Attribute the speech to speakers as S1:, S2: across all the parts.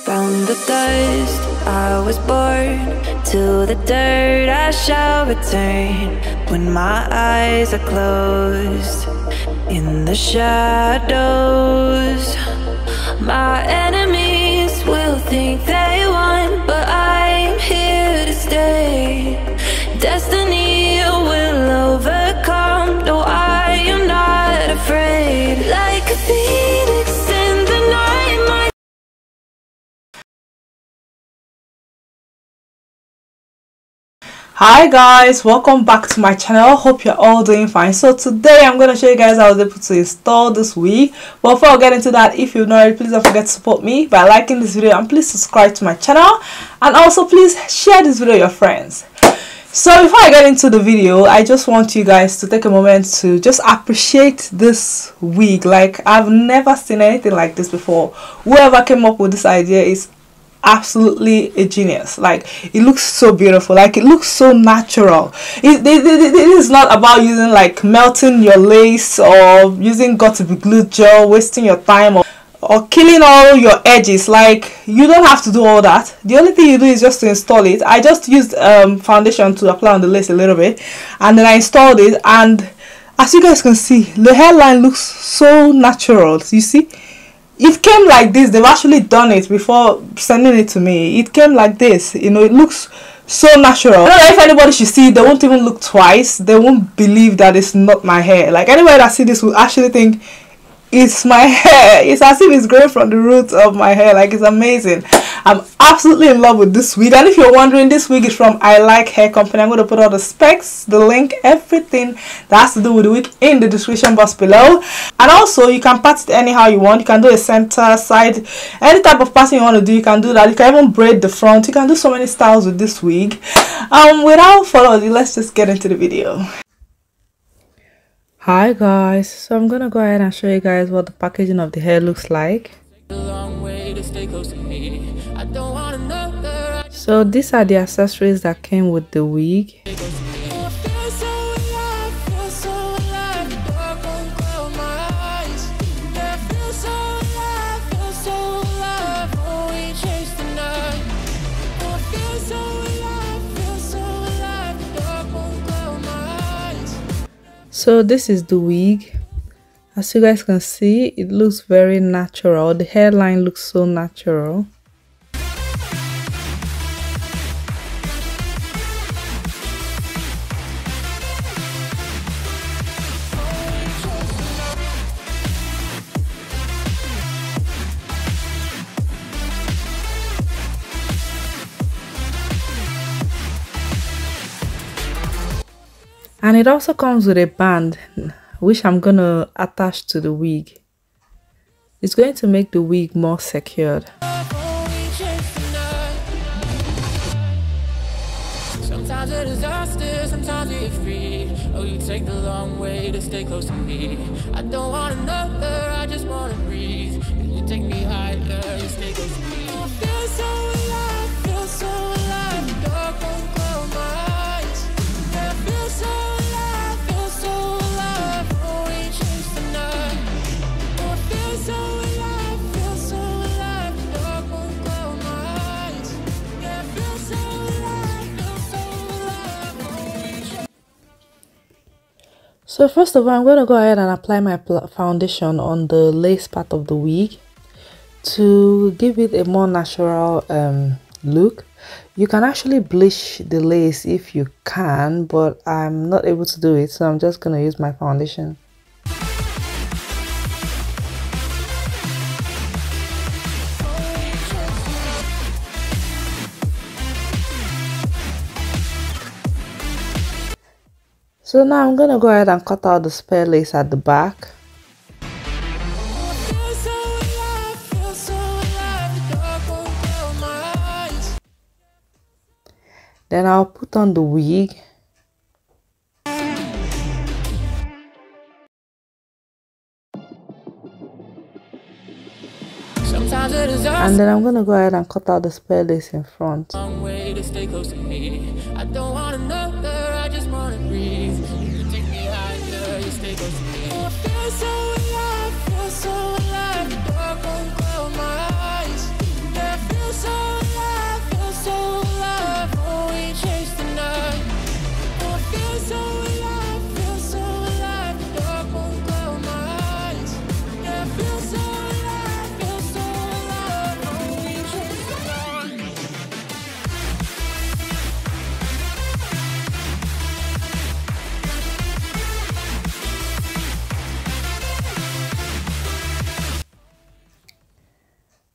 S1: From the dust I was born, to the dirt I shall return. When my eyes are closed, in the shadows, my enemies will think they won, but I'm here to stay. Destiny will overcome, no, I am not afraid. Like a phoenix in the night, my
S2: Hi guys, welcome back to my channel. Hope you're all doing fine. So today I'm going to show you guys how I was able to install this wig. But before I get into that, if you've not already, please don't forget to support me by liking this video, and please subscribe to my channel, and also please share this video with your friends. So before I get into the video, I just want you guys to take a moment to just appreciate this wig. Like, I've never seen anything like this before. Whoever came up with this idea is absolutely a genius. Like, it looks so beautiful, like it looks so natural. It is not about using like melting your lace or using got to be glued gel, wasting your time, or killing all your edges. Like, you don't have to do all that. The only thing you do is just to install it. I just used foundation to apply on the lace a little bit, and then I installed it, and as you guys can see, the hairline looks so natural. You see, it came like this. They've actually done it before sending it to me. It came like this, you know. It looks so natural. I don't know if anybody should see it, they won't even look twice. They won't believe that it's not my hair. Like, anybody that see this will actually think it's my hair. It's as if it's growing from the roots of my hair. Like, it's amazing. I'm absolutely in love with this wig. And if you're wondering, this wig is from Ilikehair company. I'm going to put all the specs, the link, everything that has to do with the wig in the description box below. And also, you can part it anyhow you want. You can do a center, side, any type of parting you want to do, you can do that. You can even braid the front. You can do so many styles with this wig. Without further ado, let's just get into the video. Hi guys, so I'm gonna go ahead and show you guys what the packaging of the hair looks like. So these are the accessories that came with the wig. So this is the wig. As you guys can see, it looks very natural. The hairline looks so natural. And it also comes with a band, which I'm going to attach to the wig. It's going to make the wig more secured. Sometimes a disaster, sometimes you're free. Oh, you take the long way to stay close to me. I don't want another, I just want to breathe. You take me higher, you stay close to me. I feel so alive, feel so alive. The dark won't close my eyes. I feel so alive, feel so alive. Oh, we chase the night. I feel so alive, feel so alive. The dark won't close my eyes. Yeah, I feel so alive, feel so alive. Oh, we chase. So first of all, I'm going to go ahead and apply my foundation on the lace part of the wig to give it a more natural look. You can actually bleach the lace if you can, but I'm not able to do it, so I'm just going to use my foundation. So now I'm going to go ahead and cut out the spare lace at the back. Then I'll put on the wig. And then I'm going to go ahead and cut out the spare lace in front. I don't want another, I just want to breathe. You take me higher, you stay close to me. I feel so alive, feel so alive. The dark won't close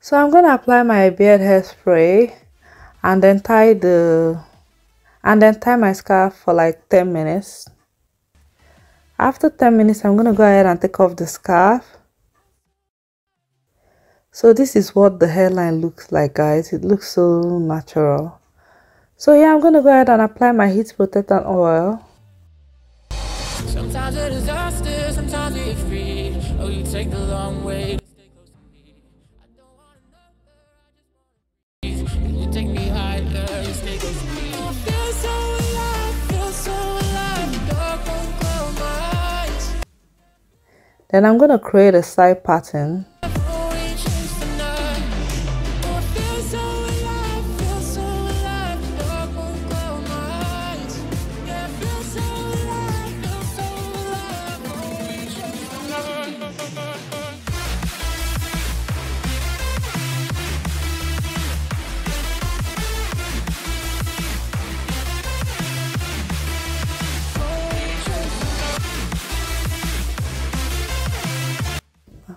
S2: So I'm gonna apply my beard hairspray and then tie my scarf for like 10 minutes. After 10 minutes, I'm gonna go ahead and take off the scarf. So this is what the hairline looks like, guys. It looks so natural. So yeah, I'm gonna go ahead and apply my heat protectant oil.
S1: Sometimes a disaster, sometimes we're free. Oh, you take the long way to stay close to me. I don't wanna know, I just wanna breathe. You take me higher, you stay close to me. I feel so alive, the dark won't close my eyes.
S2: Then I'm gonna create a side pattern.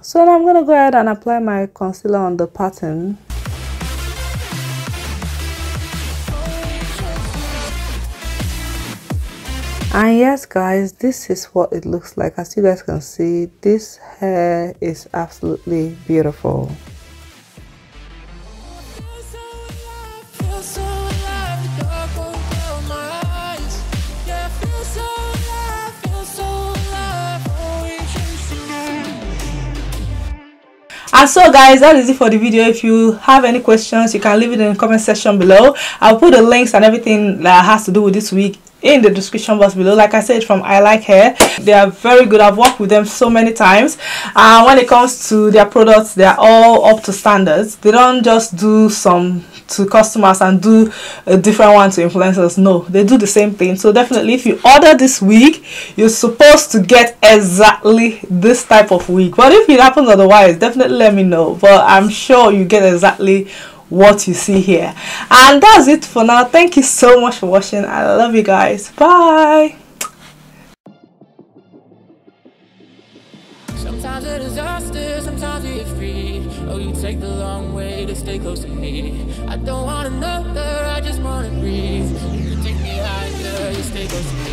S2: So now I'm gonna go ahead and apply my concealer on the pattern. And yes, guys, this is what it looks like. As you guys can see, this hair is absolutely beautiful. And so guys, that is it for the video. If you have any questions, you can leave it in the comment section below. I'll put the links and everything that has to do with this week in the description box below. Like I said, from Ilikehair, they are very good. I've worked with them so many times. When it comes to their products, they are all up to standards. They don't just do some to customers and do a different one to influencers. No, they do the same thing. So definitely, if you order this wig, you're supposed to get exactly this type of wig. But if it happens otherwise, definitely let me know. But I'm sure you get exactly what you see here. And that's it for now. Thank you so much for watching. I love you guys. Bye.
S1: Sometimes a disaster, sometimes we're free. Oh, you take the long way to stay close to me. I don't want another, I just wanna breathe. You take me higher, you stay close to me.